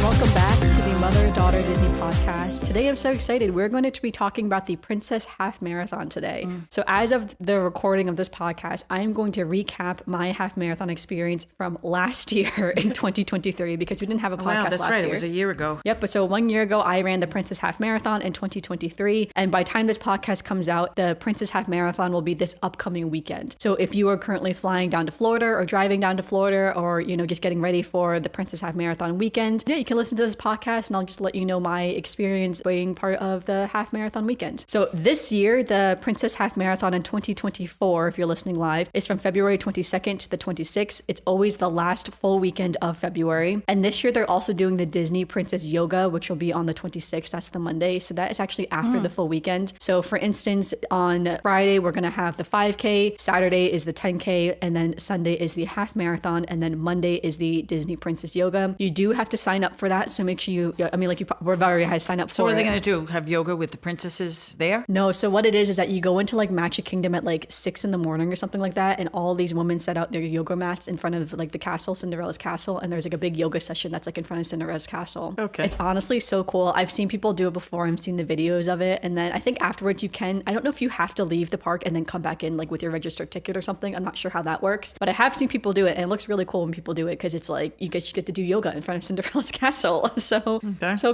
Welcome back to the Mother-Daughter Disney podcast. Today I'm so excited. We're going to be talking about the Princess Half Marathon today. So as of the recording of this podcast, I am going to recap my half marathon experience from last year in 2023 because we didn't have a podcast last year. That's right. It was a year ago. Yep. But so 1 year ago, I ran the Princess Half Marathon in 2023. And by the time this podcast comes out, the Princess Half Marathon will be this upcoming weekend. So if you are currently flying down to Florida or driving down to Florida or, just getting ready for the Princess Half Marathon weekend, you can listen to this podcast and I'll just let you know my experience being part of the half marathon weekend. So this year, the Princess Half Marathon in 2024, if you're listening live, is from February 22nd to the 26th. It's always the last full weekend of February. And this year, they're also doing the Disney Princess Yoga, which will be on the 26th. That's the Monday. So that is actually after the full weekend. So for instance, on Friday, we're going to have the 5K, Saturday is the 10K, and then Sunday is the half marathon, and then Monday is the Disney Princess Yoga. You do have to sign up for that. So make sure we've already had to sign up for it. So what are they going to do? Have yoga with the princesses there? No. So what it is that you go into like Magic Kingdom at like 6 a.m. or something like that. And all these women set out their yoga mats in front of like the castle, Cinderella's castle. And there's like a big yoga session that's like in front of Cinderella's castle. Okay. It's honestly so cool. I've seen people do it before. I've seen the videos of it. And then I think afterwards I don't know if you have to leave the park and then come back in like with your registered ticket or something. I'm not sure how that works, but I have seen people do it and it looks really cool when people do it because it's like you get to do yoga in front of Cinderella's castle. So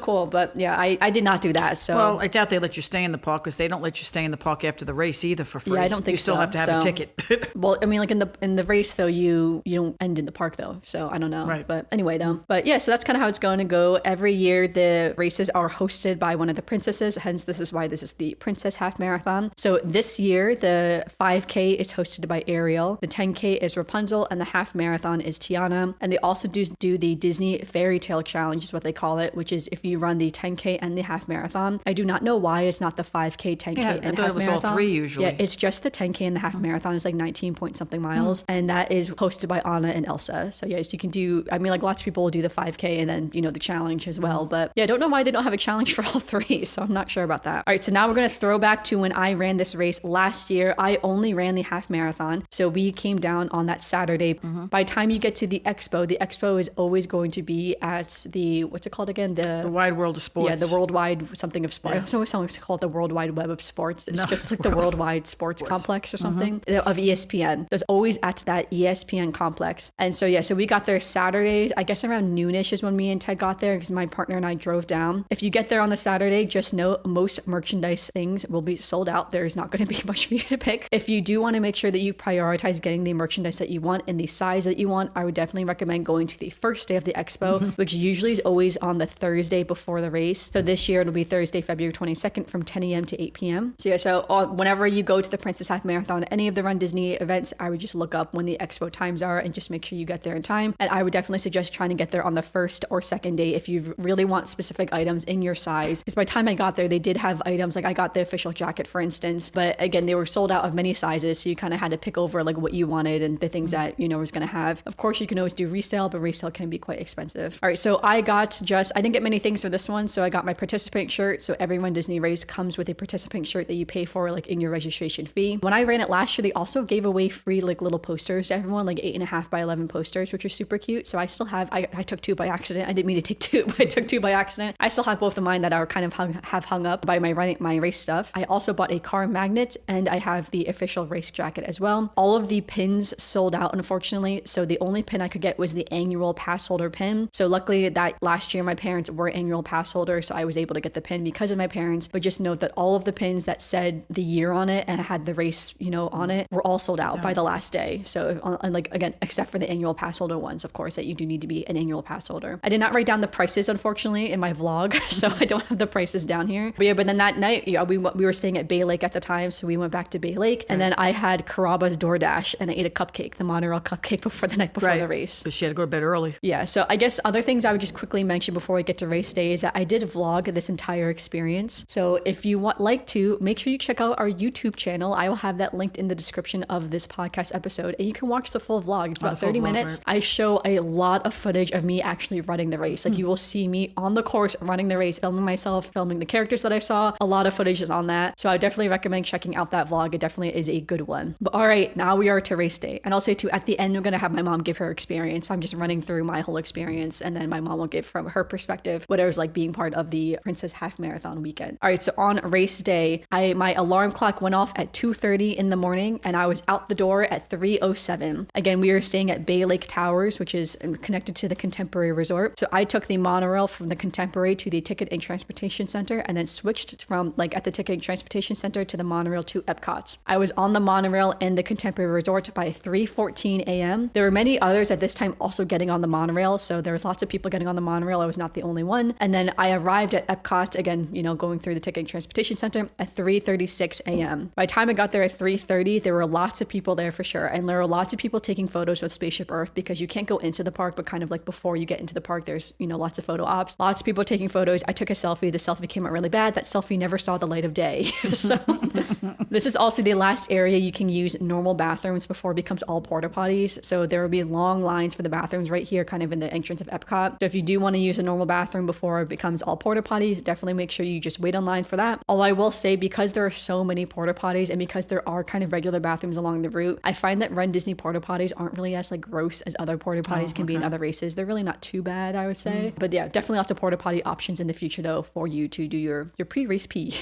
cool. But yeah, I did not do that. So well, I doubt they let you stay in the park because they don't let you stay in the park after the race either for free. Yeah, I don't think you still so. have to have a ticket. Well, I mean, like in the race though, you don't end in the park though. So I don't know. Right. But anyway though. But yeah, so that's kind of how it's going to go. Every year the races are hosted by one of the princesses. Hence, this is why this is the Princess Half Marathon. So this year the 5K is hosted by Ariel, the 10K is Rapunzel, and the half marathon is Tiana. And they also do the Disney Fairy Tale Challenge is what they call it, which is if you run the 10K and the half marathon. I do not know why it's not the 5K, 10K, and I thought half it was marathon. all three usually. Yeah, it's just the 10K and the half marathon. It's like 19 point something miles, and that is hosted by Anna and Elsa. So yes, you can do. I mean, like lots of people will do the 5K and then the challenge as well. But yeah, I don't know why they don't have a challenge for all three. So I'm not sure about that. All right, so now we're gonna throw back to when I ran this race last year. I only ran the half marathon, so we came down on that Saturday. By the time you get to the expo is always going to be at the what's it called again? The Wide World of Sports. Yeah, the Worldwide something of sports. Yeah. It's always called the World Wide Web of Sports. It's just like the Worldwide Sports Complex or something of ESPN. There's always at that ESPN complex. And so, yeah, so we got there Saturday, I guess around noonish is when me and Ted got there because my partner and I drove down. If you get there on the Saturday, just know most merchandise things will be sold out. There's not going to be much for you to pick. If you do want to make sure that you prioritize getting the merchandise that you want in the size that you want, I would definitely recommend going to the first day of the expo, which usually is always on the Thursday before the race. So this year it'll be Thursday, February 22nd from 10 a.m. to 8 p.m. So yeah, whenever you go to the Princess Half Marathon, any of the Run Disney events, I would just look up when the expo times are and just make sure you get there in time. And I would definitely suggest trying to get there on the first or second day if you really want specific items in your size. Because by the time I got there, they did have items like I got the official jacket, for instance, but again, they were sold out of many sizes. So you kind of had to pick over like what you wanted and the things that was going to have. Of course, you can always do resale, but resale can be quite expensive. All right, so I didn't get many things for this one. So I got my participant shirt. So every Run Disney race comes with a participant shirt that you pay for like in your registration fee. When I ran it last year, they also gave away free like little posters to everyone, like 8.5 by 11 posters, which are super cute. So I still have, I took two by accident. I didn't mean to take two, but I took two by accident. I still have both of mine that are kind of hung up by my race stuff. I also bought a car magnet and I have the official race jacket as well. All of the pins sold out, unfortunately. So the only pin I could get was the annual pass holder pin. So luckily that last year my parents were annual pass holders, so I was able to get the pin because of my parents. But just note that all of the pins that said the year on it and had the race, on it were all sold out by the last day. So like again, except for the annual pass holder ones, of course, that you do need to be an annual pass holder. I did not write down the prices, unfortunately, in my vlog, so I don't have the prices down here. But then that night, we were staying at Bay Lake at the time, so we went back to Bay Lake, and then I had Karaba's DoorDash, and I ate a cupcake, the monorail cupcake, before the night before the race. So she had to go to bed early. Yeah, so I guess other things I would just quickly mention before we get to race day say is that I did vlog this entire experience. So if you like to, make sure you check out our YouTube channel. I will have that linked in the description of this podcast episode, and you can watch the full vlog. It's about 30 minutes. Right? I show a lot of footage of me actually running the race. Like you will see me on the course running the race, filming myself, filming the characters that I saw. A lot of footage is on that. So I definitely recommend checking out that vlog. It definitely is a good one. But all right, now we are to race day. And I'll say too, at the end, we're going to have my mom give her experience. I'm just running through my whole experience, and then my mom will give from her perspective what it was like being part of the Princess Half Marathon weekend. All right, so on race day, my alarm clock went off at 2:30 in the morning, and I was out the door at 3:07. Again, we were staying at Bay Lake Towers, which is connected to the Contemporary Resort. So I took the monorail from the Contemporary to the Ticket and Transportation Center, and then switched from at the Ticket and Transportation Center to the monorail to Epcot. I was on the monorail in the Contemporary Resort by 3:14 a.m. There were many others at this time also getting on the monorail, so there was lots of people getting on the monorail. I was not the only one. And then I arrived at Epcot, again, going through the Ticket and Transportation Center at 3:36 a.m. By the time I got there at 3:30, there were lots of people there for sure, and there were lots of people taking photos with Spaceship Earth, because you can't go into the park, but kind of before you get into the park, there's lots of photo ops, lots of people taking photos. I took a selfie. The selfie came out really bad. That selfie never saw the light of day. So this is also the last area you can use normal bathrooms before it becomes all porta potties. So there will be long lines for the bathrooms right here, kind of in the entrance of Epcot. So if you do want to use a normal bathroom before it becomes all porta potties, definitely make sure you just wait online for that. Although I will say, because there are so many porta potties, and because there are kind of regular bathrooms along the route, I find that Run Disney porta potties aren't really as gross as other porta potties can be in other races. They're really not too bad, I would say. But yeah, definitely lots of porta potty options in the future though for you to do your pre-race pee.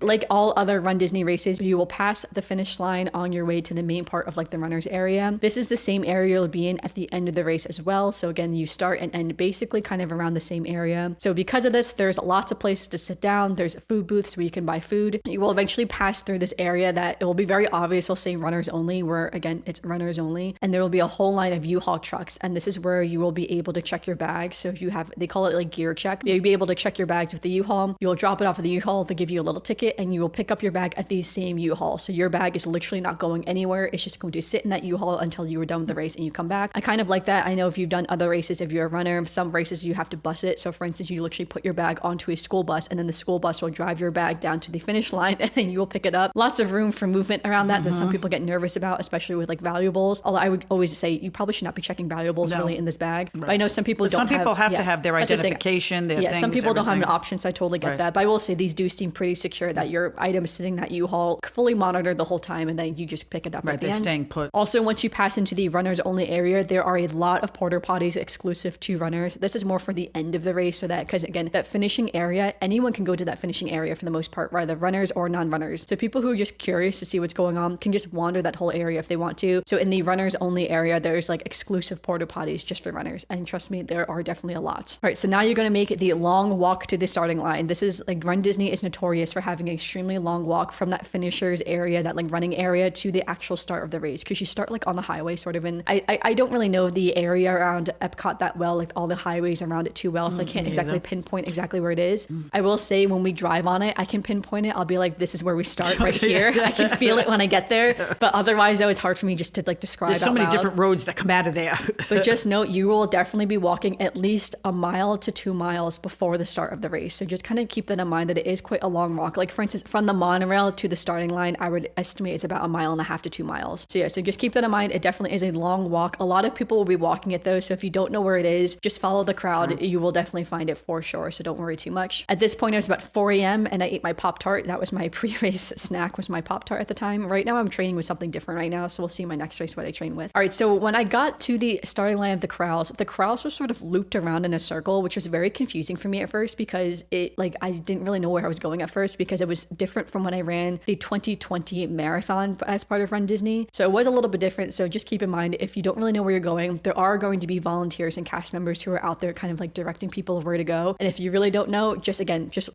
Like all other Run Disney races, you will pass the finish line on your way to the main part of the runners area. This is the same area you'll be in at the end of the race as well. So again, you start and end basically kind of around the same area. So because of this, there's lots of places to sit down. There's food booths where you can buy food. You will eventually pass through this area that it will be very obvious. It'll say runners only, where again, it's runners only. And there will be a whole line of U-Haul trucks. And this is where you will be able to check your bags. So if you have, they call it gear check. You'll be able to check your bags with the U-Haul. You'll drop it off at the U-Haul. They'll give you a little ticket, and you will pick up your bag at the same U-Haul. So your bag is literally not going anywhere. It's just going to sit in that U-Haul until you are done with the race and you come back. I kind of like that. I know if you've done other races, if you're a runner, some races you have to bus it. So for instance, you literally put your bag onto a school bus, and then the school bus will drive your bag down to the finish line, and then you will pick it up. Lots of room for movement around that that some people get nervous about, especially with valuables. Although I would always say you probably should not be checking valuables really in this bag. Right. But I know some people don't. Some people have to have their identification. Their things, some people don't have everything. an option, so I totally get that. But I will say these do seem pretty secure, that your item is sitting in that U-Haul, fully monitored the whole time, and then you just pick it up at the end. They're staying put. Also, once you pass into the runners only area, there are a lot of porta potties exclusive to runners. This is more for the end of the race, so that, because again, that finishing area, anyone can go to that finishing area for the most part, whether runners or non-runners. So people who are just curious to see what's going on can just wander that whole area if they want to. So in the runners only area, there's exclusive porta potties just for runners, and trust me, there are definitely a lot. All right, so now you're going to make the long walk to the starting line. This is Run Disney is notorious for having an extremely long walk from that finishers area, that running area, to the actual start of the race, because you start on the highway sort of. And I don't really know the area around Epcot that well, all the highways around it too well, so I can't exactly pinpoint exactly where it is. I will say when we drive on it, I can pinpoint it. I'll be this is where we start right here. I can feel it when I get there, but otherwise though, it's hard for me just to describe. There's so many different roads that come out of there. But just note, you will definitely be walking at least 1 mile to 2 miles before the start of the race. So just kind of keep that in mind, that it is quite a long walk. For instance, from the monorail to the starting line, I would estimate it's about 1.5 miles to 2 miles. So yeah, so just keep that in mind. It definitely is a long walk. A lot of people will be walking it though. So if you don't know where it is, just follow the crowd. You will definitely find it for sure. So don't worry too much. At this point, it was about 4 a.m. and I ate my Pop-Tart. That was my pre-race snack, was my Pop-Tart at the time. Right now I'm training with something different right now. So we'll see my next race what I train with. All right. So when I got to the starting line of the crowds were sort of looped around in a circle, which was very confusing for me at first, because it I didn't really know where I was going at first, because it was different from when I ran the 2020 marathon as part of Run Disney. So it was a little bit different. So just keep in mind, if you don't really know where you're going, there are going to be volunteers and cast members who are out there kind of directing people where to go. And if you really don't know, just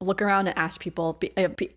look around and ask people.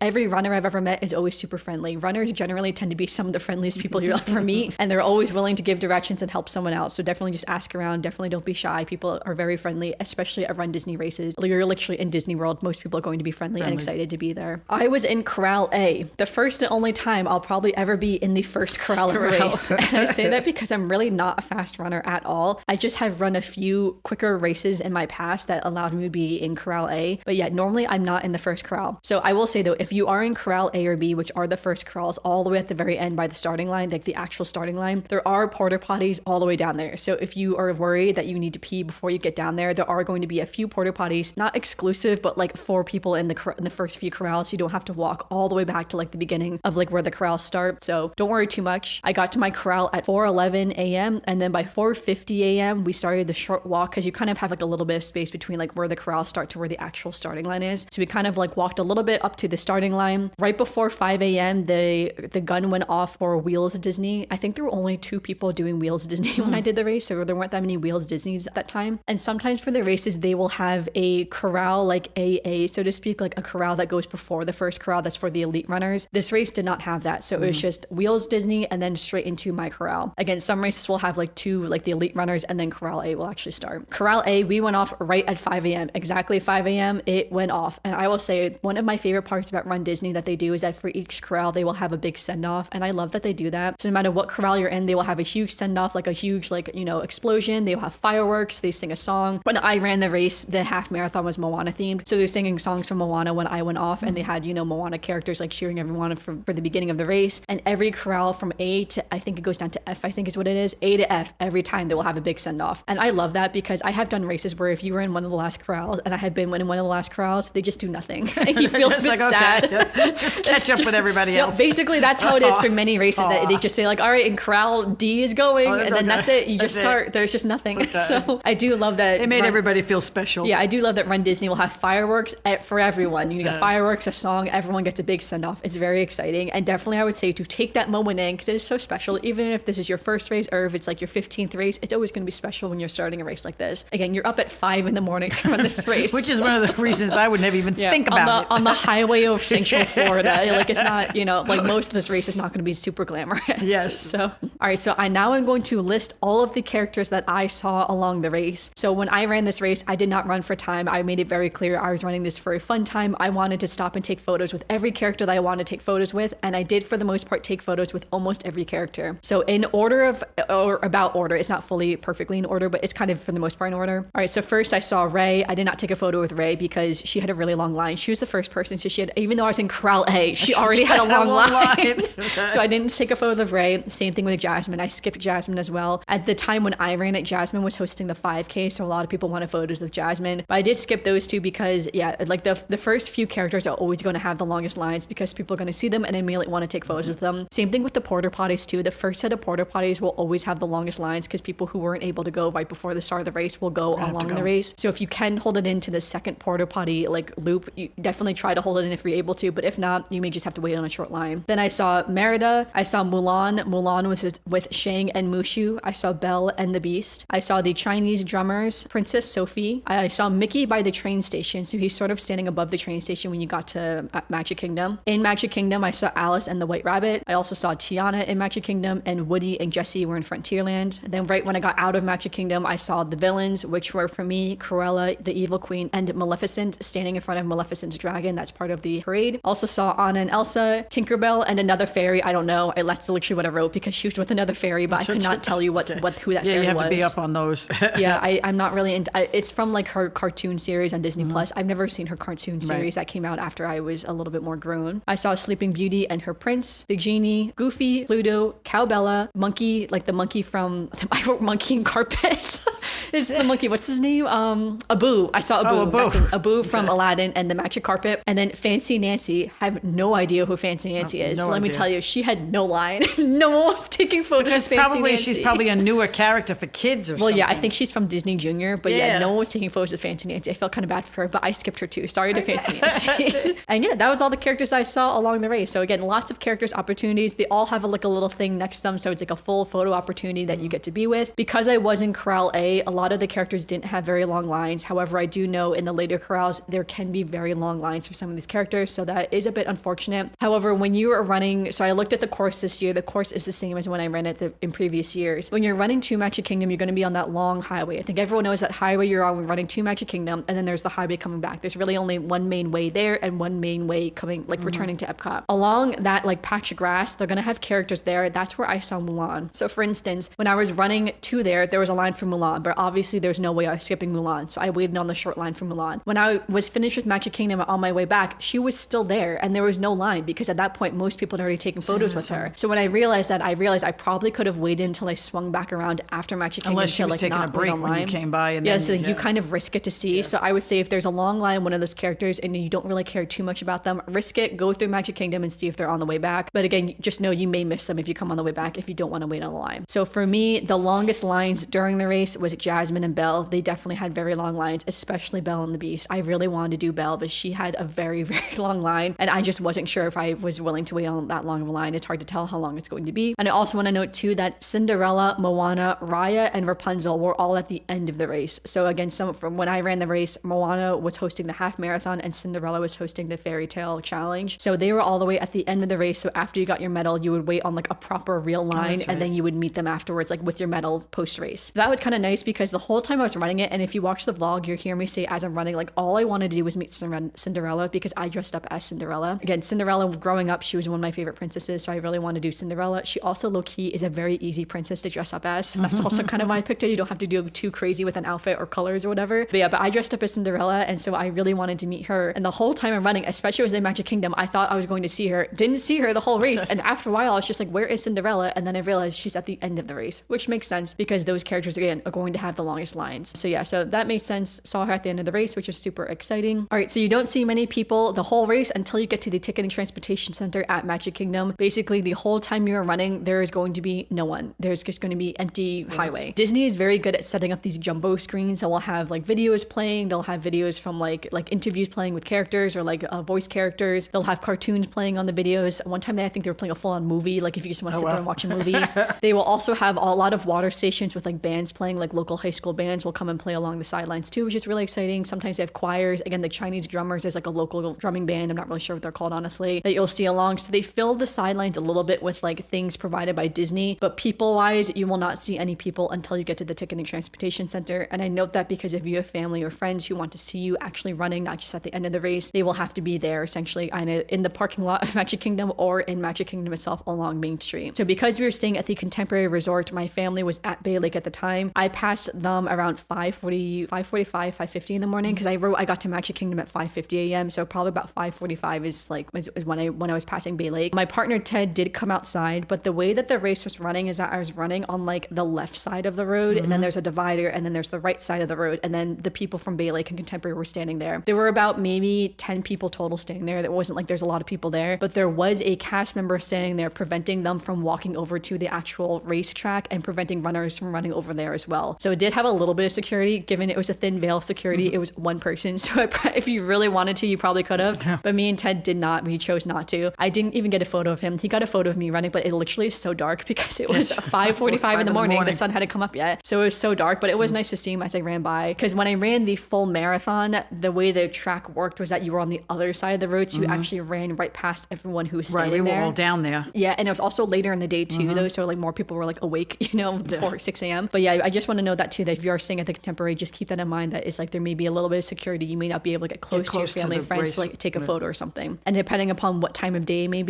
Every runner I've ever met is always super friendly. Runners generally tend to be some of the friendliest people you'll ever meet, and they're always willing to give directions and help someone out. So definitely just ask around. Definitely don't be shy. People are very friendly, especially at Run Disney races. You're literally in Disney World. Most people are going to be friendly and excited to be there. I was in Corral A, the first and only time I'll probably ever be in the first corral of a race. And I say that because I'm really not a fast runner at all. I just have run a few quicker races in my past that allowed me to be in Corral A. But yeah, normally I'm not in the first corral. So I will say though, if you are in Corral A or B, which are the first corrals all the way at the very end by the starting line, like the actual starting line, there are porta potties all the way down there. So if you are worried that you need to pee before you get down there are going to be a few porta potties, not exclusive, but like for people in the first few corrals. You don't have to walk all the way back to like the beginning of like where the corrals start. So don't worry too much. I got to my corral at 4:11 a.m. and then by 4:50 a.m. we started the short walk because you kind of have like a little bit of space between like where the corrals start to where the actual starting line is. So we kind of like walked a little bit up to the starting line. Right before 5 a.m. the gun went off for Wheels Disney. I think there were only 2 people doing Wheels Disney when I did the race, so there weren't that many Wheels Disneys at that time. And sometimes for the races they will have a corral like AA, so to speak, like a corral that goes before the first corral that's for the elite runners. This race did not have that, so it was just Wheels Disney and then straight into my corral. Again, some races will have like 2, like the elite runners, and then Corral A will actually start. Corral A, we went off right at 5 a.m. Exactly 5 a.m. it went off. And I will say one of my favorite parts about Run Disney that they do is that for each corral they will have a big send-off, and I love that they do that. So no matter what corral you're in, they will have a huge send-off, like a huge like, you know, explosion. They will have fireworks, they sing a song. When I ran the race, the half marathon was Moana themed, so they're singing songs from Moana when I went off, and they had, you know, Moana characters like cheering everyone for the beginning of the race. And every corral from A to, I think it goes down to F, I think is what it is, A to F, every time they will have a big send-off. And I love that because I have done races where if you were in one of the last corrals and I had been in one of the last corrals, they just do nothing and you feel a bit like, sad. Okay, just catch up with everybody else. Basically that's how it is for many races, that they just say like, all right, and corral D is going, and then that's it, you just start, there's just nothing. So I do love that they made everybody feel special. Yeah, I do love that Run Disney will have fireworks for everyone. You get fireworks, a song, everyone gets a big send-off. It's very exciting, and definitely I would say to take that moment in because it is so special. Even if this is your first race or if it's like your 15th race, it's always going to be special when you're starting a race like this. Again, you're up at 5 in the morning to run this race. Which is one of the reasons I would never even think about it. On the highway of Central Florida. Like it's not, you know, like most of this race is not going to be super glamorous. Yes. So, all right. So I'm going to list all of the characters that I saw along the race. So when I ran this race, I did not run for time. I made it very clear I was running this for a fun time. I wanted to stop and take photos with every character that I wanted to take photos with. And I did, for the most part, take photos with almost every character. So in order of, or about order, it's not fully perfectly in order, but it's kind of for the most part in order. All right. So first I saw Ray. I did not take a photo with Ray because she had a really long line. She was the first person. So she had, even though I was in Corral A, she already had a long line. So I didn't take a photo of Ray. Same thing with Jasmine. I skipped Jasmine as well. At the time when I ran it, Jasmine was hosting the 5K. So a lot of people wanted photos with Jasmine, but I did skip those two because yeah, like the first few characters are always going to have the longest lines because people are going to see them and immediately want to take photos with them. Same thing with the porta potties too. The first set of porta potties will always have the longest lines because people who weren't able to go right before the start of the race will go along the race. So if you can hold it into the second porta potty like loop, you definitely try to hold it in if you're able to, but if not, you may just have to wait on a short line. Then I saw Merida. I saw Mulan. Mulan was with Shang and Mushu. I saw Belle and the Beast. I saw the Chinese drummers, Princess Sophie. I saw Mickey by the train station, so he's sort of standing above the train station when you got to Magic Kingdom. In Magic Kingdom, I saw Alice and the White Rabbit. I also saw Tiana in Magic Kingdom, and Woody and Jessie were in Frontierland. And then right when I got out of Magic Kingdom, I saw the villains, which were for me, Cruella, the Evil Queen, and Maleficent, standing in front of Maleficent's dragon. That's part of the parade. Also saw Anna and Elsa, Tinkerbell, and another fairy. I don't know. That's literally what I wrote because she was with another fairy, but I could not tell you who that fairy was. Yeah, you have to be up on those. Yeah, I'm not really into. It's from like her cartoon series on Disney Plus. I've never seen her cartoon series that came out after I was a little bit more grown. I saw Sleeping Beauty and her prince, the genie, Goofy, Pluto, Cowbella, Monkey, like the monkey from. I wrote Monkey and Carpet. It's the monkey. What's his name? Abu. I saw Abu. Oh, Abu. That's Abu from Aladdin and the Magic Carpet. And then Fancy Nancy. I have no idea who Fancy Nancy is. Let me tell you, she had no line. No one was taking photos because of Fancy Nancy. She's probably a newer character for kids or something. Well, yeah, I think she's from Disney Junior, but yeah, no one was taking photos of Fancy Nancy. I felt kind of bad for her, but I skipped her too. Sorry to Fancy Nancy. And yeah, that was all the characters I saw along the race. So again, lots of characters, opportunities. They all have like a little thing next to them. So it's like a full photo opportunity that you get to be with. Because I was in Corral A, a lot of the characters didn't have very long lines. However, I do know in the later corrals, there can be very long lines for some of these characters. So that is a bit unfortunate. However, when you are running, so I looked at the course this year, the course is the same as when I ran it in previous years. When you're running to Magic Kingdom, you're going to be on that long highway. I think everyone knows that highway you're on when running to Magic Kingdom, and then there's the highway coming back. There's really only one main way there and one main way coming, like returning to Epcot. Along that like patch of grass, they're going to have characters there. That's where I saw Mulan. So for instance, when I was running to there was a line for Mulan, but obviously there's no way I was skipping Mulan. So I waited on the short line for Mulan. When I was finished with Magic Kingdom on my way back, she was still there and there was no line because at that point, most people had already taken photos with her. So when I realized that, I realized I probably could have waited until I swung back around after Magic Kingdom. Unless she was like, taking a break when you came by. And then, so you kind of risk it to see. Yeah. So I would say if there's a long line, one of those characters, and you don't really care too much about them, risk it, go through Magic Kingdom and see if they're on the way back. But again, just know you may miss them if you come on the way back if you don't want to wait on the line. So for me, the longest lines during the race was Jasmine and Belle. They definitely had very long lines, especially Belle and the Beast. I really wanted to do Belle, but she had a very, very long line, and I just wasn't sure if I was willing to wait on that long of a line. It's hard to tell how long it's going to be. And I also want to note too that Cinderella, Moana, Raya, and Rapunzel were all at the end of the race. So again, from when I ran the race, Moana was hosting the half marathon and Cinderella was hosting the fairy tale challenge. So they were all the way at the end of the race. So after you got your medal, you would wait on like a proper real line, and then you would meet them afterwards, like with your medal post race. So that was kind of nice because the whole time I was running it, and if you watch the vlog, you'll hear me say as I'm running, like all I wanted to do was meet Cinderella because I dressed up as Cinderella. Again, Cinderella, growing up, she was one of my favorite princesses, so I really wanted to do Cinderella. She also low-key is a very easy princess to dress up as. So that's also kind of why I picked her. You don't have to do too crazy with an outfit or colors or whatever. But yeah, but I dressed up as Cinderella, and so I really wanted to meet her. And the whole time I'm running, especially as in Magic Kingdom, I thought I was going to see her. Didn't see her the whole race. And after a while, I was just like, where is Cinderella? And then I realized she's at the end of the race, which makes sense because those characters, again, are going to have the longest lines. So yeah, so that made sense. Saw her at the end of the race, which is super exciting. All right, so you don't see many people the whole race until you get to the Ticket and Transportation Center at Magic Kingdom. Basically, the whole time you're running, there is going to be no one. There's just going to be empty highway. Disney is very good at setting up these jumbo screens that will have like videos playing. They'll have videos from like interviews playing with characters or like voice characters. They'll have cartoons playing on the videos. One time I think they were playing a full-on movie, like if you just want to sit there and watch a movie. They will also have a lot of water stations with like bands playing, like local high school bands will come and play along the sidelines too, which is really exciting. Sometimes they have choirs. Again, the Chinese drummers is like a local drumming band. I'm not really sure what they're called, honestly, that you'll see along. So they fill the sidelines a little bit with like things provided by Disney, but people-wise, you will not see any people until you get to the Ticket and Transportation Center. And I note that because if you have family or friends who want to see you actually running, not just at the end of the race, they will have to be there essentially either in the parking lot of Magic Kingdom or in Magic Kingdom itself along Main Street. So because we were staying at the Contemporary Resort, my family was at Bay Lake at the time. I passed them around 5:45, 5:50 in the morning because I got to Magic Kingdom at 5:50 a.m. So probably about 5:45 is when I was passing Bay Lake. My partner Ted did come outside, but the way that the race was running is that I was running on like the left side of the road, and then there's a divider, and then there's the right side of the road, and then the people from Bay Lake and Contemporary were standing there. There were about maybe 10 people total standing there. It wasn't like there's a lot of people there, but there was a cast member standing there preventing them from walking over to the actual racetrack and preventing runners from running over there as well. So it did have a little bit of security, given it was a thin veil of security. It was one person, so if you really wanted to, you probably could have, but me and Ted did not. We chose not to. I didn't even get a photo of him. He got a photo of me running, but it literally is so dark because it was 5:45 in the morning. The sun hadn't come up yet, so it was so dark, but it was nice to see him as I ran by, because when I ran the full marathon, the way the track worked was that you were on the other side of the road, so you actually ran right past everyone who was standing there. We were all down there. Yeah, and it was also later in the day too, though, so like more people were like awake, before 6 a.m. But yeah, I just want to know that too, that if you are staying at the Contemporary, just keep that in mind, that it's like there may be a little bit of security. You may not be able to get close to your family and friends to like take a photo or something. And depending upon what time of day it may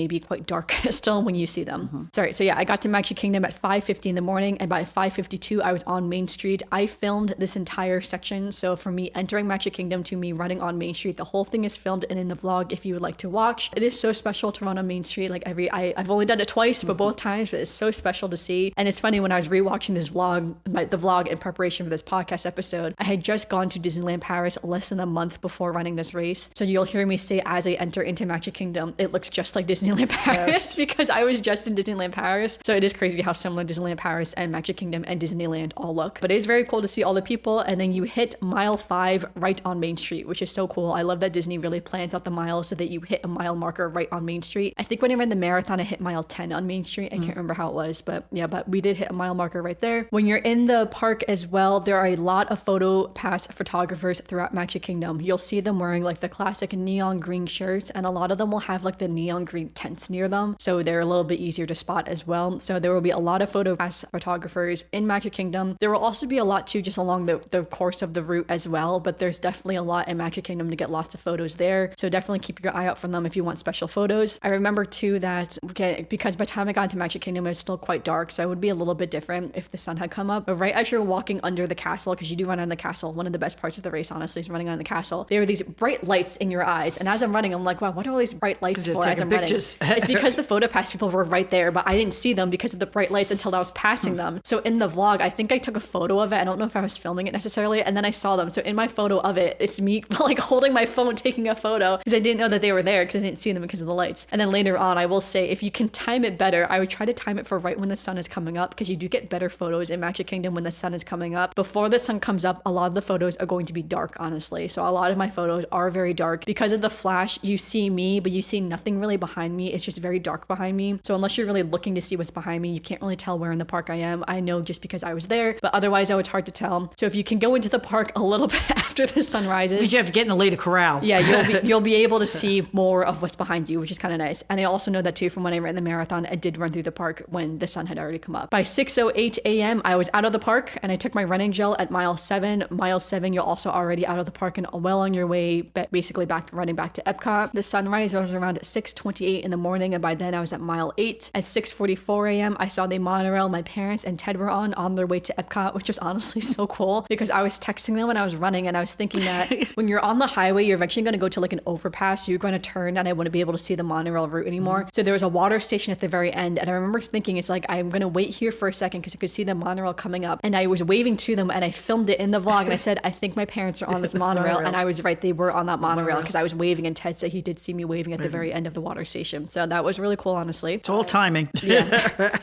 be quite dark still when you see them. Sorry, so yeah, I got to Magic Kingdom at 5:50 in the morning, and by 5:52 I was on Main Street. I filmed this entire section, so from me entering Magic Kingdom to me running on Main Street, the whole thing is filmed and in the vlog if you would like to watch. It is so special to run on Main Street. Like I've only done it twice, but both times, but it's so special to see. And it's funny, when I was rewatching this vlog, the vlog in preparation for this podcast episode, I had just gone to Disneyland Paris less than a month before running this race. So you'll hear me say as I enter into Magic Kingdom, it looks just like Disneyland Paris because I was just in Disneyland Paris. So it is crazy how similar Disneyland Paris and Magic Kingdom and Disneyland all look. But it is very cool to see all the people. And then you hit mile 5 right on Main Street, which is so cool. I love that Disney really plans out the miles so that you hit a mile marker right on Main Street. I think when I ran the marathon, I hit mile 10 on Main Street. I can't remember how it was, but yeah, but we did hit a mile marker right there. When you're in the park as well, there are a lot of photo pass photographers throughout Magic Kingdom. You'll see them wearing like the classic neon green shirts, and a lot of them will have like the neon green tents near them, so they're a little bit easier to spot as well. So there will be a lot of photo pass photographers in Magic Kingdom. There will also be a lot too just along the course of the route as well, but there's definitely a lot in Magic Kingdom to get lots of photos there. So definitely keep your eye out for them if you want special photos. I remember too that, okay, because by the time I got into Magic Kingdom, it was still quite dark, so it would be a little bit different if the sun had come up. But right as you're walking under the castle, because you do run on the castle, one of the best parts of the race, honestly, is running on the castle. There are these bright lights in your eyes, and as I'm running, I'm like, wow, what are all these bright lights for as I'm pictures. running? It's because the photo pass people were right there, but I didn't see them because of the bright lights until I was passing them. So in the vlog, I think I took a photo of it. I don't know if I was filming it necessarily, and then I saw them. So in my photo of it, it's me like holding my phone, taking a photo, because I didn't know that they were there because I didn't see them because of the lights. And then later on, I will say, if you can time it better, I would try to time it for right when the sun is coming up, because you do get better photos in Magic Kingdom when the sun is coming up. Before the sun comes up, a lot of the photos are going to be dark, honestly. So a lot of my photos are very dark. Because of the flash, you see me, but you see nothing really behind me. It's just very dark behind me. So unless you're really looking to see what's behind me, you can't really tell where in the park I am. I know just because I was there, but otherwise, it's hard to tell. So if you can go into the park a little bit after the sun rises, Because you have to get in a later corral. yeah, you'll be able to see more of what's behind you, which is kind of nice. And I also know that too from when I ran the marathon, I did run through the park when the sun had already come up. By 6:08 a.m., I was out of the park and I took my running gel at mile 7. Mile 7, you're also already out of the park and well on your way, basically running back to Epcot. The sunrise was around 6:28 in the morning, and by then I was at mile 8. At 6:44 a.m., I saw the monorail my parents and Ted were on their way to Epcot, which was honestly so cool because I was texting them when I was running, and I was thinking that when you're on the highway, you're eventually going to go to like an overpass, so you're going to turn and I wouldn't be able to see the monorail route anymore. So there was a water station at the very end, and I remember thinking, it's like, I'm going to wait here for a second because I could see the monorail coming up, and I was waving to them and I filmed it in the vlog, and I said, I think my parents are on this monorail, and I was right, they were on that monorail because I was waving, and Ted said he did see me waving at the very end of the water station. So that was really cool, honestly. It's all timing. Yeah.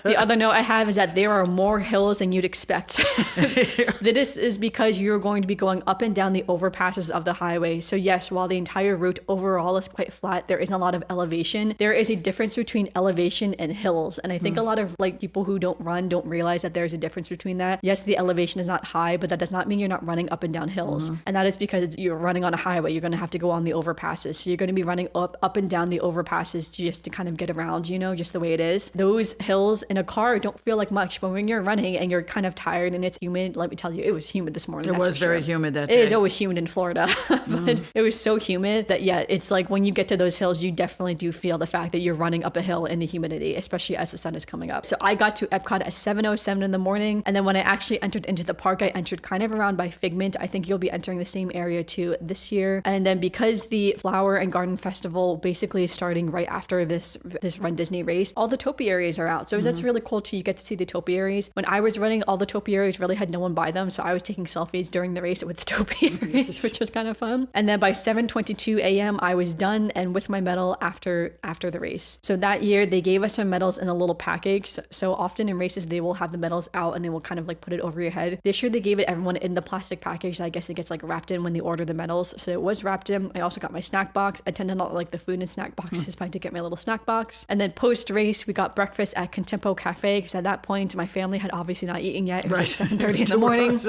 The other note I have is that there are more hills than you'd expect. This is because you're going to be going up and down the overpasses of the highway. So yes, while the entire route overall is quite flat, there isn't a lot of elevation. There is a difference between elevation and hills. And I think a lot of like people who don't run don't realize that there's a difference between that. Yes, the elevation is not high, but that does not mean you're not running up and down hills. And that is because you're running on a highway. You're going to have to go on the overpasses. So you're going to be running up and down the overpasses just to kind of get around, you know, just the way it is. Those hills in a car don't feel like much, but when you're running and you're kind of tired and it's humid, let me tell you, it was humid this morning. It was very humid that day. It is always humid in Florida, but it was so humid that, yeah, it's like when you get to those hills, you definitely do feel the fact that you're running up a hill in the humidity, especially as the sun is coming up. So I got to Epcot at 7:07 in the morning. And then when I actually entered into the park, I entered kind of around by Figment. I think you'll be entering the same area too this year. And then because the Flower and Garden Festival basically is starting right after this Run Disney race, all the topiaries are out. So that's really cool too. You get to see the topiaries. When I was running, all the topiaries really had no one by them. So I was taking selfies during the race with the topiaries, which was kind of fun. And then by 7:22 a.m., I was done and with my medal after the race. So that year they gave us some medals in a little package. So often in races, they will have the medals out and they will kind of like put it over your head. This year they gave it everyone in the plastic package. I guess it gets like wrapped in when they order the medals. So it was wrapped in. I also got my snack box. I tend to not like the food and snack boxes, but I did get my little snack box. And then post race, we got breakfast at Contempo Cafe because at that point my family had obviously not eaten yet. It was like 7:30 in the morning.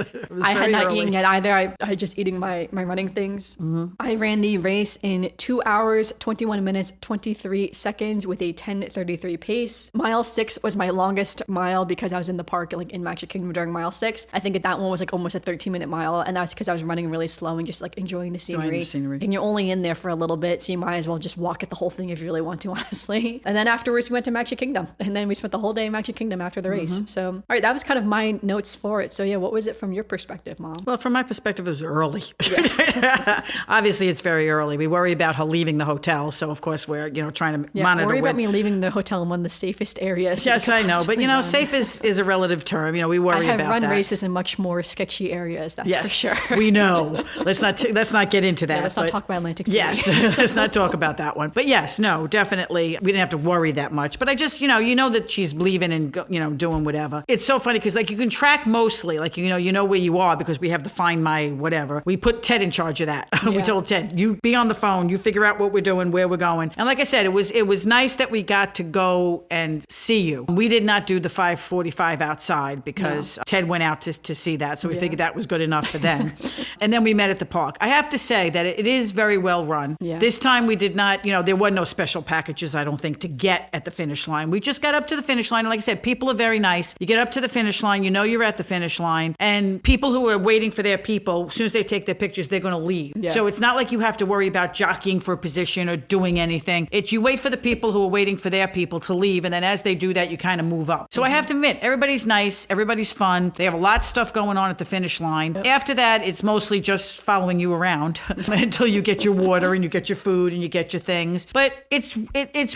I had not eaten yet either. I had just eating my running things. I ran the race in 2 hours, 21 minutes, 23 seconds with a 10:33 pace. Mile 6 was my longest mile because I was in the park like in Magic Kingdom during mile 6. I think that one was like almost a 13-minute mile, and that's because I was running really slow and just like enjoying the scenery. And you're only in there for a little bit, so you might as well just walk at the whole thing if you really want to, honestly. And then afterwards we went to Magic Kingdom, and then we spent the whole day in Magic Kingdom after the race. So all right, that was kind of my notes for it. So yeah, what was it from your perspective, Mom? Well, from my perspective, it was early. Yes. Obviously, it's very early. We worry about her leaving the hotel, so of course we're trying to monitor. Worry about me leaving the hotel in one of the safest areas. Yes, I know, but safe is a relative term. We worry about that. I have run races in much more sketchy areas. That's for sure. We know. Let's not get into that. Yeah, let's not talk about Atlantic City. Yes, let's not talk about that one. But yes, no, definitely, we didn't have to worry that much. But I just, you know that she's leaving and doing whatever. It's so funny because like you can track mostly, like you know where you are because we have the Find My whatever. We put Ted in charge of that. We told Ted, you be on the phone, you figure out what we're doing, where we're going. And like I said, it was nice that we got to go and see you. We did not do the 5:45 outside because Ted Ted went out to see that, so we figured that was good enough for them. And then we met at the park. I have to say that it is very well run. Yeah. This time we did not, there were no special packages, I don't think, to get at the finish line. We just got up to the finish line. And like I said, people are very nice. You get up to the finish line, you're at the finish line, and people who are waiting for their people, as soon as they take their pictures, they're going to leave. Yeah. So it's not like you have to worry about jockeying for a position or doing anything. It's you wait for the people who are waiting for their people to leave, and then as they do that, you kind of move up. So I have to admit, everybody's nice, everybody's fun. They have a lot of stuff going on at the finish line. Yep. After that, it's mostly just following you around until you get your water and you get your food and you get your things. But it's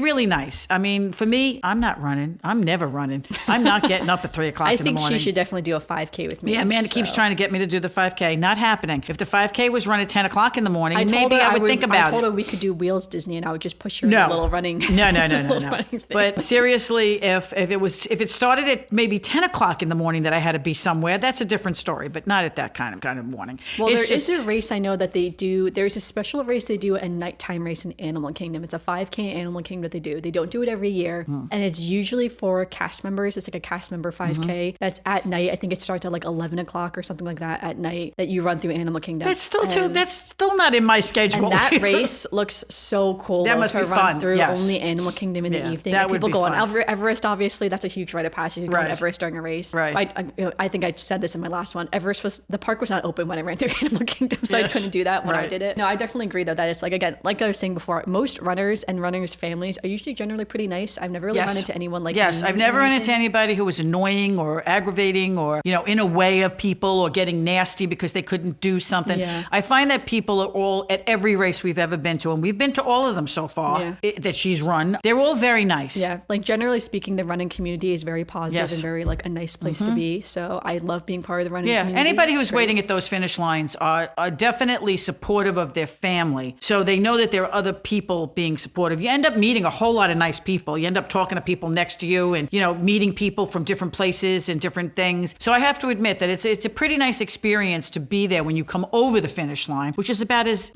really nice. I mean, for me, I'm not running. I'm never running. I'm not getting up at 3 o'clock in the morning. I think she should definitely do a 5K with me. Yeah, Amanda keeps trying to get me to do the 5K. Not happening. If the 5K was run at 10 o'clock in the morning, maybe I would think about it. I told her we could do Wheels Disney, and I would just push her in a little running. No. But seriously, if it started at maybe 10 o'clock in the morning that I had to be somewhere, that's a different story. But not at that kind of morning. Well, there is a race I know that they do. There's a special race they do, a nighttime race in Animal Kingdom. It's a 5K in Animal Kingdom that they do. They don't do it every year, and it's usually for cast members. It's like a cast member 5K that's at night. I think it starts at like 11 o'clock or something like that at night that you run through Animal Kingdom. That's still not in my schedule. And that race looks so cool. That must to be run fun. through Yes. only Animal Kingdom in the evening. That And would people be go on fun. Everest, obviously. That's a huge rite of passage. You go on Everest during a race. Right. I think I said this in my last one. The park was not open when I ran through Animal Kingdom, so I couldn't do that when I did it. No, I definitely agree though that it's like, again, like I was saying before, most runners and runners' families are usually generally pretty nice. I've never really run into anyone like Yes, I've never run into anybody who was annoying or aggravating or, in a way of people or getting nasty because they couldn't do something. Yeah. I find that people are all, at every race we've ever been to, and we've been to all of them so far that she's run, they're all very nice. Yeah, like generally speaking, the running community is very positive and very like a nice place to be. So I love being part of the running community. Anybody who's waiting at those finish lines are definitely supportive of their family. So they know that there are other people being supportive. You end up meeting a whole lot of nice people. You end up talking to people next to you and, meeting people from different places and different things. So I have to admit that it's a pretty nice experience to be there when you come over the finish line, which is about as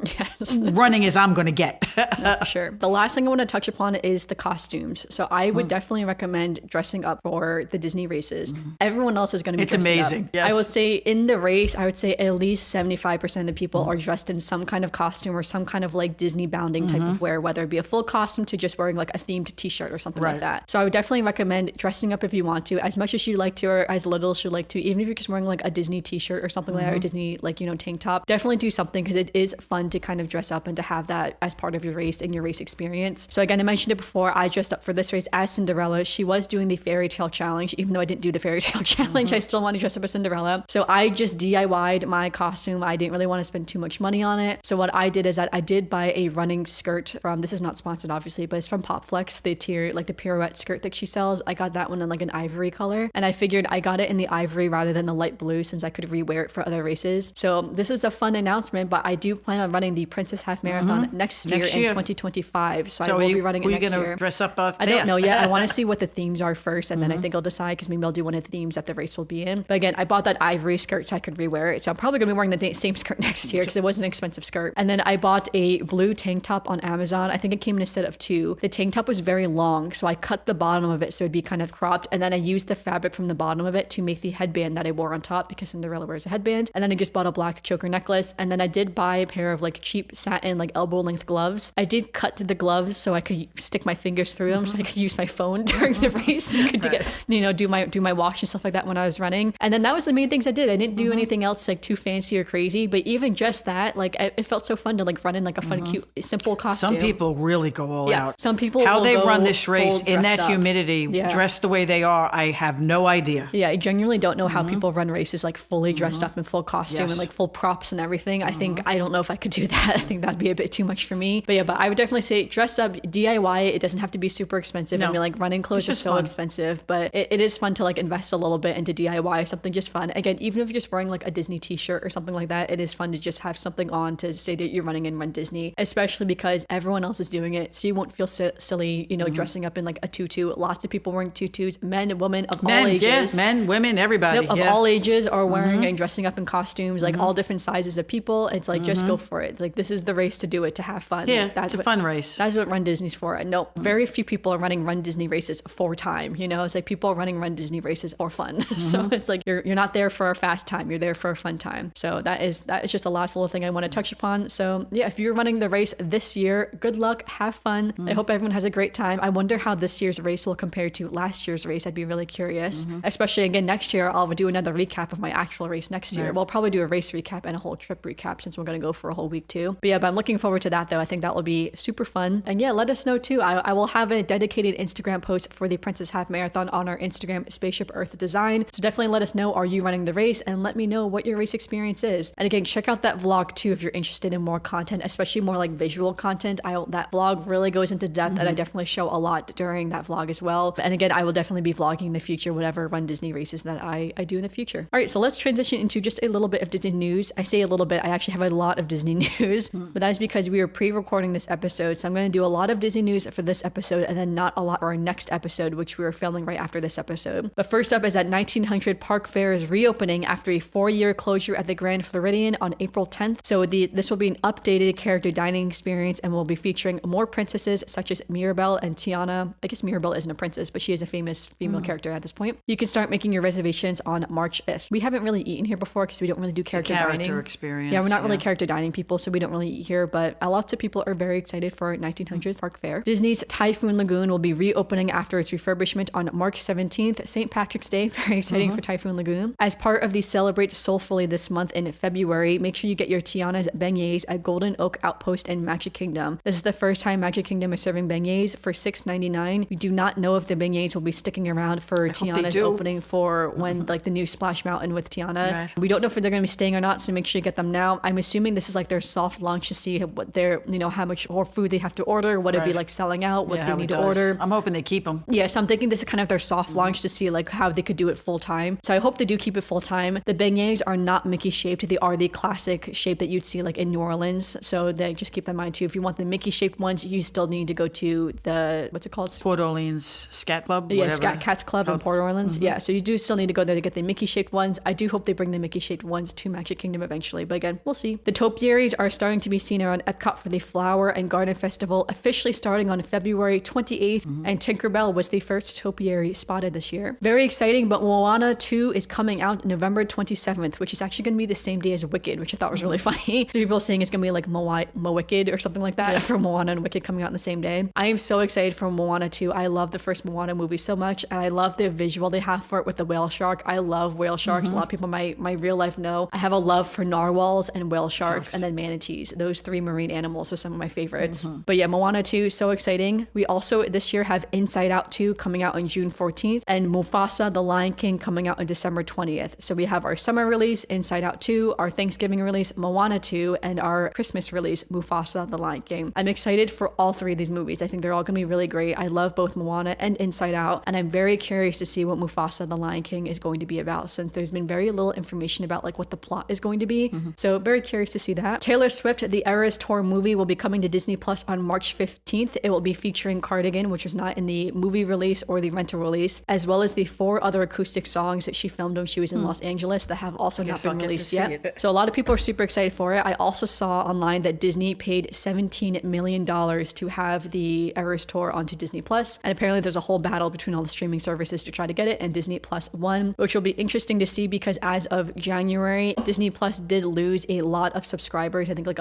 running as I'm going to get. No, sure. The last thing I want to touch upon is the costumes. So I would definitely recommend dressing up for the Disney races. Everyone else is going to be It's dressing amazing. up. Yes. I would say in the race, I would say at least 75% of the people are dressed in some kind of costume or some kind of like Disney bounding type of wear, whether it be a full costume to just wearing like a themed t-shirt or something like that. So I would definitely recommend dressing up if you want to, as much as you like to or as little as you like to, even if you're just wearing like a Disney t-shirt or something like that, or Disney like, tank top, definitely do something because it is fun to kind of dress up and to have that as part of your race and your race experience. So again, I mentioned it before, I dressed up for this race as Cinderella. She was doing the fairy tale challenge. Even though I didn't do the fairy tale challenge, I still want to dress up as Cinderella. So I just DIY'd my costume. I didn't really want to spend too much money on it. So what I did is that I did buy a running skirt from, this is not sponsored obviously, but it's from Popflex, the pirouette skirt that she sells. I got that one in like an ivory color. And I figured I got it in the ivory rather than the light blue since I could rewear it for other races. So this is a fun announcement, but I do plan on running the Princess Half Marathon next year in 2025. So I will be running it next year. Are you going to dress up I don't know yet. I want to see what the themes are first, and then I think I'll decide because maybe I'll do one of the themes that the race will be in. But again, I bought that ivory skirt so I could rewear it. So I'm probably going to be wearing the same skirt next year because it was an expensive skirt. And then I bought a blue tank top on Amazon. I think it came in a set of 2. The tank top was very long, so I cut the bottom of it so it'd be kind of cropped. And then I used the fabric from the bottom of it to make the headband that I wore on top because Cinderella wears a headband. And then I just bought a black choker necklace. And then I did buy a pair of like cheap satin, like elbow length gloves. I did cut the gloves so I could stick my fingers through them so I could use my phone during the race and could do my walks and stuff like that when I was running. And then that was the main things I did. I didn't do anything else like too fancy or crazy, but even just that, like it felt so fun to like run in like a fun, cute, simple costume. Some people really go all out. Some people how will they go run this race full in that dressed up. humidity, dressed the way they are, I have no idea. Yeah, I genuinely don't know how people run races like fully dressed up in full costume and like full props and everything. I think I don't know if I could do that. I think that'd be a bit too much for me. But I would definitely say dress up, DIY. It doesn't have to be super expensive. No. I mean, like running clothes are so fun. Expensive, but it is fun to like invest a little bit into DIY, something just fun. Again, even if you're just wearing like a Disney t-shirt or something like that, it is fun to just have something on to say that you're running in Run Disney, especially because everyone else is doing it. So you won't feel silly, dressing up in like a tutu. Lots of people wearing tutus, men and women of all ages. Yeah, men, women, everybody. Of all ages are wearing and dressing up in costumes, like all different sizes of people. It's like, just go for it. Like, this is the race to do it, to have fun. Yeah, like, that's it's a fun race. That's what Run Disney's for. Very few people are running Run Disney races for time. It's like people are running Run Disney races for fun. So it's like you're not there for a fast time, you're there for a fun time. So that is just the last little thing I want to touch upon. So yeah, if you're running the race this year, good luck, have fun. I hope everyone has a great time. I wonder how this year's race will compare to last year's race. I'd be really curious, especially again next year. I'll do another recap of my actual race next year. We'll probably do a race recap and a whole trip recap since we're going to go for a whole week too. But yeah, but I'm looking forward to that though. I think that will be super fun. And yeah, let us know too. I will have a dedicated Instagram post for the Princess Half Marathon on our Instagram, Spaceship Earth Design. So definitely let us know, are you running the race? And let me know what your race experience is. And again, check out that vlog too if you're interested in more content, especially more like visual content. That vlog really goes into depth and I definitely show a lot during that vlog as well. And again, I will definitely be vlogging in the future, whatever Run Disney races that I do in the future. All right, so let's transition into just a little bit of Disney news. I say a little bit, I actually have a lot of Disney news, but that is because we are pre-recording this episode. So I'm going to do a lot of Disney news for this episode and then not a lot for our next episode, which we are filming right after this episode. But first up is that 1900 Park Fair is reopening after a 4-year closure at the Grand Floridian on April 10th. So this will be an updated character dining experience and will be featuring more princesses such as Mirabelle and Tiana. I guess Mirabelle isn't a princess, but she is a famous female character at this point. You can start making your reservations on March 5th. We haven't really eaten here before because we don't really do character dining. Experience. Yeah, we're not really character dining people, so we don't really eat here, but lots of people are very excited for 1900 Park Fair. Disney's Typhoon Lagoon will be reopening after its refurbishment on March 17th, St. Patrick's Day. Very exciting for Typhoon Lagoon. As part of the Celebrate Soulfully this month in February, make sure you get your Tiana's beignets at Golden Oak Outpost and Magic Kingdom. This is the first time Magic Kingdom is serving beignets for $6.99. We do not know if the beignets will be sticking around for Tiana's opening for when like the new Splash Mountain with Tiana. Right. We don't know if they're going to be staying or not, so make sure you get them now. I'm assuming this is like their soft launch to see what they're, how much more food they have to order, what it'd be like selling out, what they need to order. I'm hoping they keep them. Yeah, so I'm thinking this is kind of their soft launch to see like how they could do it full time. So I hope they do keep it full time. The beignets are not Mickey shaped. They are the classic shape that you'd see like in New Orleans. So they just keep that in mind too. If you want the Mickey shaped ones, you still need to go to the, what's it called? Port Orleans Scat Club? Yeah, Scat Cats Club in Port Orleans. Yeah, so you do still need to go there to get the Mickey shaped ones. I do hope they bring the Mickey shaped ones to Magic Kingdom eventually, but again, we'll see. The topiaries are starting to be seen around Epcot for the Flower and Garden Festival, officially starting on February 28th, and Tinkerbell was the first topiary spotted this year. Very exciting, but Moana 2 is coming out November 27th, which is actually going to be the same day as Wicked, which I thought was really funny. People saying it's going to be like Mo-Wicked or something like that for Moana and Wicked coming out on the same day. I am so excited for Moana 2. I love the first Moana movie so much, and I love the visual they have for it with the whale shark. I love whale sharks. A lot of people my real life know. I have a love for narwhals and whale sharks and then manatees. Those three marine animals are some of my favorites. But yeah, Moana 2, so exciting. We also this year have Inside Out 2 coming out on June 14th and Mufasa the Lion King coming out on December 20th. So we have our summer release, Inside Out 2, our Thanksgiving release, Moana 2, and our Christmas release, Mufasa the Lion King. I'm excited for all three of these movies. I think they're all going to be really great. I love both Moana and Inside Out, and I'm very curious to see what Mufasa the Lion King is going to be about, since there's been very little information about like what the plot is going to be. So very curious to see that. Taylor Swift, the Eras Tour movie, will be coming to Disney Plus on March 15th. It will be featuring Cardigan, which was not in the movie release or the rental release, as well as the 4 other acoustic songs that she filmed when she was in Los Angeles that have also not been released yet. So a lot of people are super excited for it. I also saw online that Disney paid $17 million to have the Eras Tour onto Disney Plus, and apparently there's a whole battle between all the streaming services to try to get it, and Disney Plus won, which will be interesting to see because as of January, Disney Plus did lose a lot of subscribers. I think like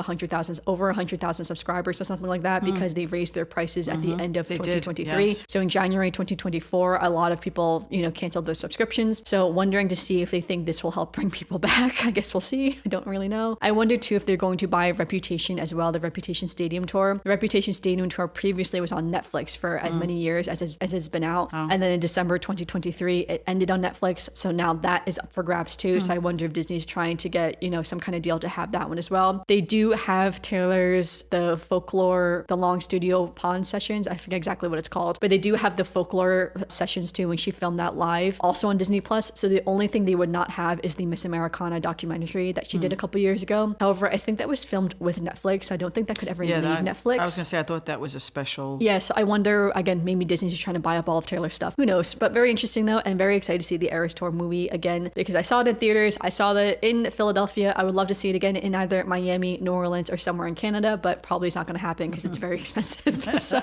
over 100,000 subscribers or something like that because they raised their prices at the end of 2023. Yes. So in January 2024, a lot of people, canceled those subscriptions. So wondering to see if they think this will help bring people back. I guess we'll see. I don't really know. I wonder too if they're going to buy Reputation as well, the Reputation Stadium Tour. The Reputation Stadium Tour previously was on Netflix for as many years as it's been out. And then in December 2023, it ended on Netflix. So now that is up for grabs too. So I wonder if Disney's trying to get, some kind of deal to have that one as well. They do have Taylor's, the Folklore, the Long Studio Pond sessions. I forget exactly what it's called, but they do have the Folklore sessions too when she filmed that live, also on Disney Plus. So the only thing they would not have is the Miss Americana documentary that she did a couple years ago. However, I think that was filmed with Netflix. I don't think that could ever leave Netflix. I was gonna say, I thought that was a special. Yes, I wonder, again, maybe Disney's just trying to buy up all of Taylor's stuff. Who knows? But very interesting though, and very excited to see the Eras Tour movie again, because I saw it in theaters. I saw it in Philadelphia. I would love to see it again in either Miami, New Orleans, or somewhere in Canada, but probably it's not going to happen because it's very expensive. So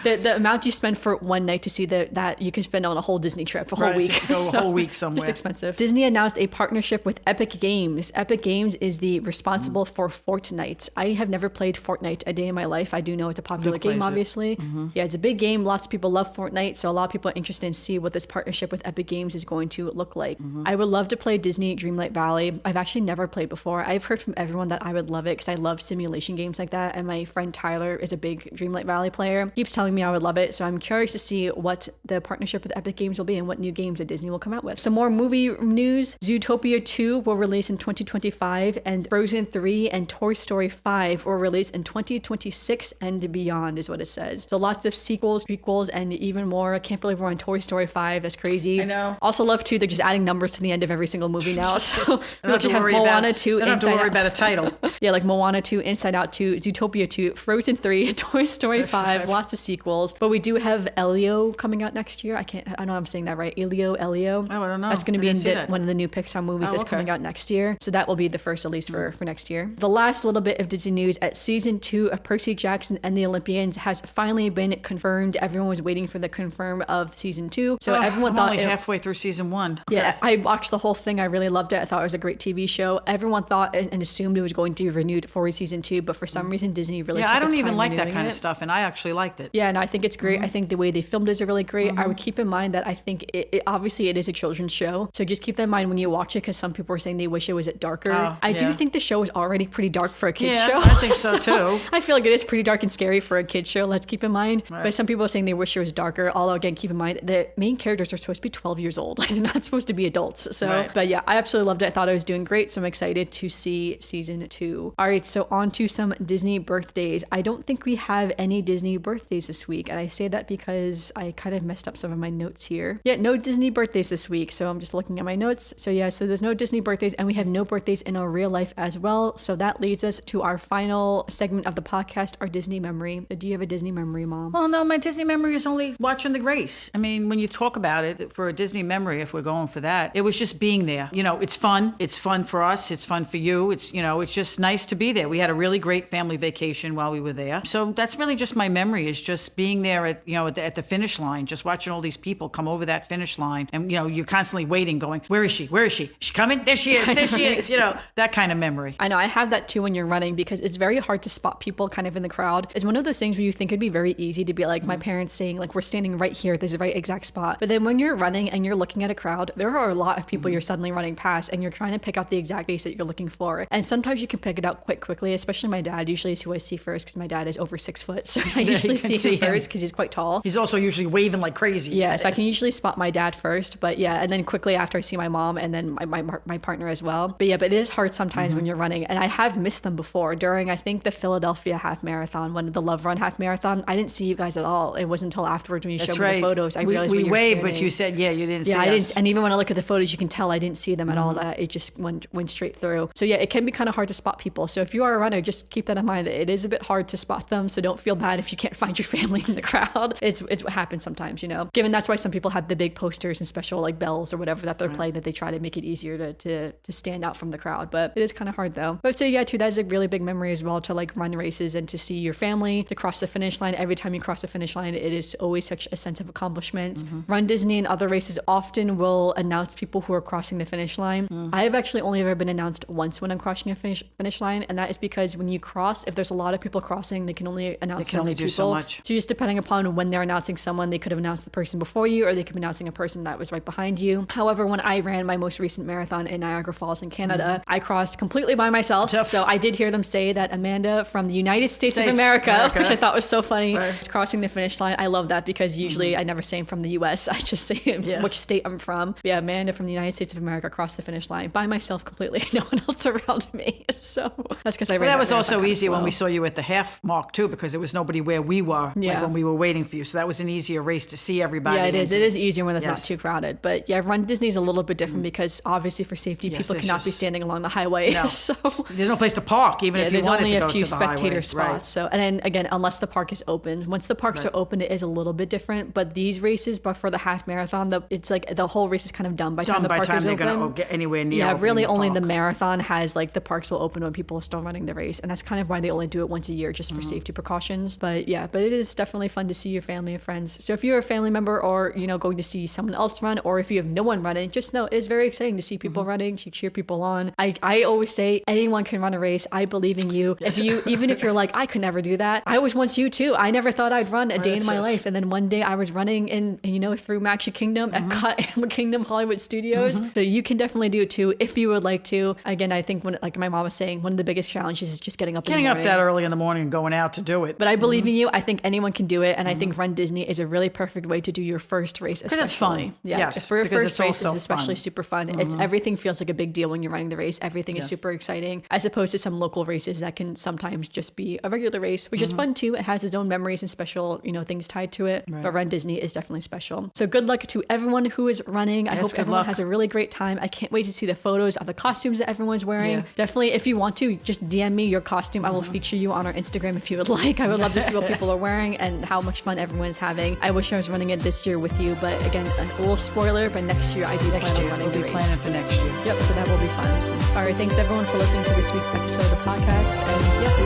The amount you spend for one night to see that you can spend on a whole Disney trip, a whole Right, week. go a whole week somewhere. Just expensive. Disney announced a partnership with Epic Games. Epic Games is the responsible for Fortnite. I have never played Fortnite a day in my life. I do know it's a popular game, obviously. Yeah, it's a big game. Lots of people love Fortnite, so a lot of people are interested in see what this partnership with Epic Games is going to look like. I would love to play Disney Dreamlight Valley. I've actually never played before. I've heard from everyone that I would love it because I love simulation games like that, and my friend Tyler is a big Dreamlight Valley player. Keeps telling me I would love it, so I'm curious to see what the partnership with Epic Games will be and what new games that Disney will come out with. Some more movie news. Zootopia 2 will release in 2025, and Frozen 3 and Toy Story 5 will release in 2026 and beyond, is what it says. So lots of sequels, prequels, and even more. I can't believe we're on Toy Story 5. That's crazy. I know. Also love too, they're just adding numbers to the end of every single movie now. So I don't have to worry Moana 2, don't have to Inside worry Out. about a title. Yeah, like Moana 2, Inside Out 2, Zootopia 2, Frozen 3, Toy Story 5, lots of sequels. But we do have Elio coming out next year. I know I'm saying that right. Elio. Oh, I don't know. That's going to I be in didn't see that. one of the new Pixar movies that's okay. coming out next year. So that will be the first release for next year. The last little bit of Disney news, at season 2 of Percy Jackson and the Olympians has finally been confirmed. Everyone was waiting for the confirm of season 2. So everyone I'm thought only halfway through season 1. Okay. Yeah, I watched the whole thing. I really loved it. I thought it was a great TV show. Everyone thought and assumed it was going to be renewed for season 2, but for some reason Disney really took I its don't even time like that renewing kind it. of stuff, and I actually liked it. Yeah, and I think it's great. I think the way they filmed it is really great. I would keep in mind that I think obviously it is a children's show, so just keep that in mind when you watch it, because some people are saying they wish it was darker. I do yeah. think the show is already pretty dark for a kid's Yeah, show. I think so, too. I feel like it is pretty dark and scary for a kid's show. Let's keep in mind. Right. But some people are saying they wish it was darker. Although again, keep in mind the main characters are supposed to be 12 years old. Like, they're not supposed to be adults. So, Right. But yeah, I absolutely loved it. I thought I was doing great. So I'm excited to see season 2. All right, so on to some Disney birthdays. I don't think we have any Disney birthdays this week, and I say that because I kind of messed up some of my notes here. Yeah, no Disney birthdays this week. So I'm just looking at my notes. So yeah, so there's no Disney birthdays, and we have no birthdays in our real life as well. So that leads us to our final segment of the podcast, our Disney memory. So do you have a Disney memory, Mom? Well, no, my Disney memory is only watching The Grace. I mean, when you talk about it, for a Disney memory, if we're going for that, it was just being there. You know, it's fun. It's fun for us. It's fun for you. It's, you know, it's just nice to be there. We had a really great family vacation while we were there. So that's really just my memory, is just being there at, you know, at the finish line, just watching all these people come over that finish line. And, you know, you're constantly waiting, going, where is she? Where is she? Is she coming? There she is. There she is. You know, that kind of memory. I know, I have that too when you're running, because it's very hard to spot people kind of in the crowd. It's one of those things where you think it'd be very easy to be like my parents saying, like, we're standing right here, this is the right exact spot. But then when you're running and you're looking at a crowd, there are a lot of people you're suddenly running past, and you're trying to pick out the exact face that you're looking for. And sometimes you can pick it out quite quickly, especially my dad usually is who I see first, because my dad is over 6 foot. So I usually see him first because he's quite tall. He's also usually waving like crazy. Yeah, so I can usually spot my dad first, but yeah, and then quickly after I see my mom, and then my partner as well. But yeah, but it is hard sometimes when you're running, and I have missed them before during, I think, the Philadelphia half marathon, when the Love Run half marathon. I didn't see you guys at all. It wasn't until afterwards when you showed me the photos I realized we where you were waved, but standing. you said, yeah, you didn't see I us. didn't, and even when I look at the photos, you can tell I didn't see them at all. That it just went straight through. So yeah, it can be kind of hard to spot people. So if you are a runner, just keep that in mind. It is a bit hard to spot them. So don't feel bad if you can't find your family in the crowd. It's what happens sometimes, you know. Given that's why some people have the big posters and special like bells or whatever that they're playing, that they try to make it easier to stand out from the crowd. But it is kind of hard though. But so yeah, too, that is a really big memory as well, to like run races and to see your family, to cross the finish line. Every time you cross the finish line, it is always such a sense of accomplishment. Run Disney and other races often will announce people who are crossing the finish line. I have actually only ever been announced once when I'm crossing a finish line, and that is because when you cross, if there's a lot of people crossing, they can only announce They can only do so much. So just depending upon when they're announcing someone, they could have announced the person before you, or they could be announcing a person that was right behind you. However, when I ran my most recent marathon in Niagara Falls in Canada, I crossed completely by myself. Yep. So I did hear them say that Amanda from the United States of America, which I thought was so funny, is crossing the finish line. I love that, because usually I never say I'm from the US. I just say which state I'm from. But yeah, Amanda from the United States of America crossed the finish line by myself completely. No one else around me. So that's because I ran That was marathon also kind of easier when slow. we saw you at the half mark too, because there was nobody where we were like when we were waiting for you. So that was an easier race to see everybody. Yeah, it is. It is easier when it's not Yes. too crowded. But yeah, Run Disney is a little bit different because obviously for safety, Yes, people there's cannot be just- standing along the highway. No. So There's no place to park, even yeah, if you there's wanted only to go a few to the highway. spectator spots. Right. So, and then again, unless the park is open. Once the parks are open, it is a little bit different. But these races, but for the half marathon, it's like the whole race is kind of done by the time the park is they're open. going to get anywhere near. Yeah, opening really only the park. marathon has like the parks will open when people are still running the race. And that's kind of why they only do it once a year, just for safety precautions. But yeah, but it is it's definitely fun to see your family and friends. So if you're a family member or, going to see someone else run, or if you have no one running, just know it's very exciting to see people running, to cheer people on. I always say anyone can run a race. I believe in you. Yes. Even if you're like, I could never do that. I always want you too. I never thought I'd run a day in my life. And then one day I was running through Magic Kingdom at Cut Animal Kingdom Hollywood Studios. So you can definitely do it too if you would like to. Again, I think like my mom was saying, one of the biggest challenges is just getting up that early in the morning and going out to do it. But I believe in you. I think anyone can do it. And I think Run Disney is a really perfect way to do your first race. Because it's fun. Yeah. Yes. For your first race, it's fun. especially super fun. It's everything feels like a big deal when you're running the race. Everything is super exciting, as opposed to some local races that can sometimes just be a regular race, which is fun too. It has its own memories and special, things tied to it. Right. But Run Disney is definitely special. So good luck to everyone who is running. I hope everyone has a really great time. I can't wait to see the photos of the costumes that everyone's wearing. Yeah. Definitely, if you want to, just DM me your costume. I will feature you on our Instagram if you would like. I would love to see what people are wearing and how much fun everyone is having. I wish I was running it this year with you, but again, a little spoiler, but next year I do plan on running the race. Planning for next year. Yep, so that will be fun. All right, thanks everyone for listening to this week's episode of the podcast. And yeah,